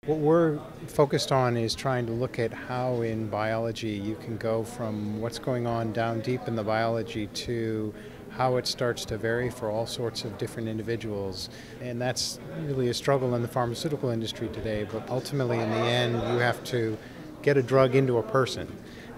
What we're focused on is trying to look at how in biology you can go from what's going on down deep in the biology to how it starts to vary for all sorts of different individuals. And that's really a struggle in the pharmaceutical industry today, but ultimately in the end you have to get a drug into a person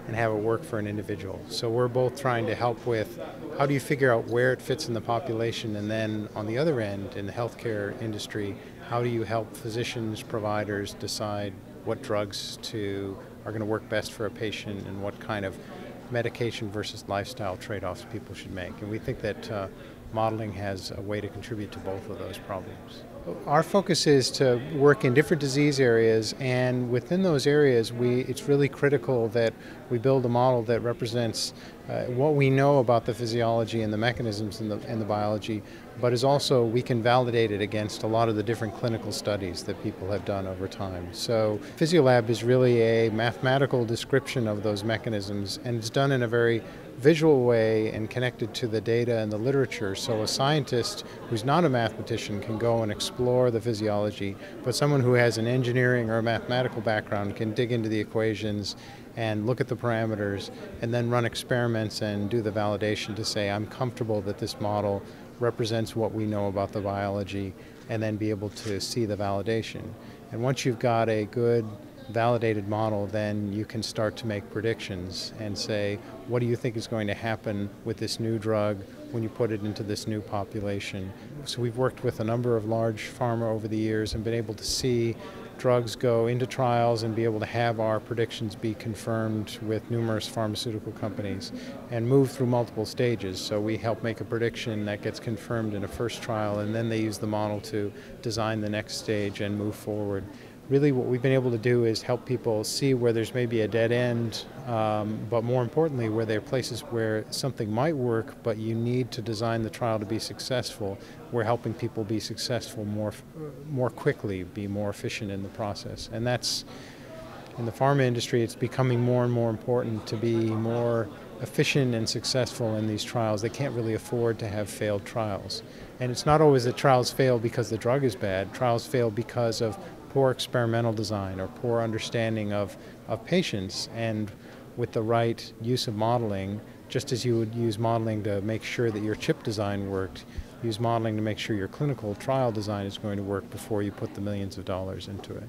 and have it work for an individual. So we're both trying to help with how do you figure out where it fits in the population, and then on the other end, in the healthcare industry, how do you help physicians, providers decide what drugs are going to work best for a patient and what kind of medication versus lifestyle trade-offs people should make. And we think that modeling has a way to contribute to both of those problems. Our focus is to work in different disease areas, and within those areas it's really critical that we build a model that represents what we know about the physiology and the mechanisms in the biology, but is also we can validate it against a lot of the different clinical studies that people have done over time. So Physiolab is really a mathematical description of those mechanisms, and it's done in a very visual way and connected to the data and the literature. So a scientist who's not a mathematician can go and explore the physiology, but someone who has an engineering or a mathematical background can dig into the equations and look at the parameters and then run experiments and do the validation to say, I'm comfortable that this model represents what we know about the biology, and then be able to see the validation. And once you've got a good validated model, then you can start to make predictions and say, what do you think is going to happen with this new drug when you put it into this new population? So we've worked with a number of large pharma over the years and been able to see drugs go into trials and be able to have our predictions be confirmed with numerous pharmaceutical companies and move through multiple stages. So we help make a prediction that gets confirmed in a first trial, and then they use the model to design the next stage and move forward. Really what we've been able to do is help people see where there's maybe a dead end, but more importantly where there are places where something might work but you need to design the trial to be successful. We're helping people be successful more quickly, be more efficient in the process. And that's, in the pharma industry, it's becoming more and more important to be more efficient and successful in these trials. They can't really afford to have failed trials. And it's not always that trials fail because the drug is bad. Trials fail because of poor experimental design or poor understanding of patients. And with the right use of modeling, just as you would use modeling to make sure that your chip design worked, use modeling to make sure your clinical trial design is going to work before you put the millions of dollars into it.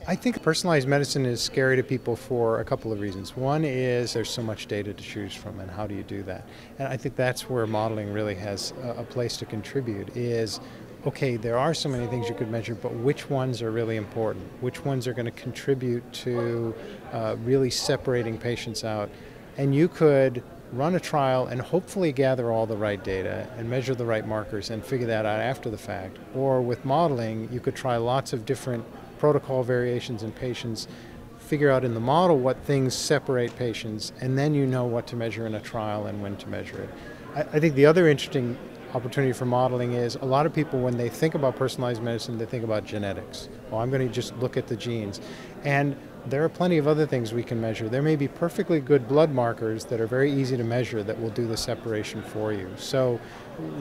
I think personalized medicine is scary to people for a couple of reasons. One is there's so much data to choose from, and how do you do that? And I think that's where modeling really has a place to contribute is, okay, there are so many things you could measure, but which ones are really important? Which ones are going to contribute to really separating patients out? And you could run a trial and hopefully gather all the right data and measure the right markers and figure that out after the fact. Or with modeling, you could try lots of different protocol variations in patients, figure out in the model what things separate patients, and then you know what to measure in a trial and when to measure it. I think the other interesting opportunity for modeling is a lot of people, when they think about personalized medicine, they think about genetics. Well, I'm going to just look at the genes. And there are plenty of other things we can measure. There may be perfectly good blood markers that are very easy to measure that will do the separation for you. So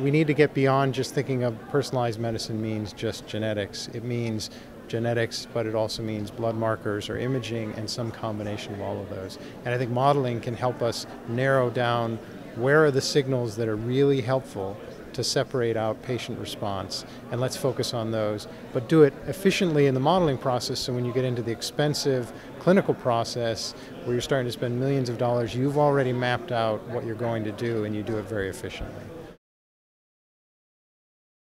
we need to get beyond just thinking of personalized medicine means just genetics. It means genetics, but it also means blood markers or imaging and some combination of all of those. And I think modeling can help us narrow down where are the signals that are really helpful to separate out patient response, and let's focus on those, but do it efficiently in the modeling process, so when you get into the expensive clinical process where you're starting to spend millions of dollars, you've already mapped out what you're going to do and you do it very efficiently.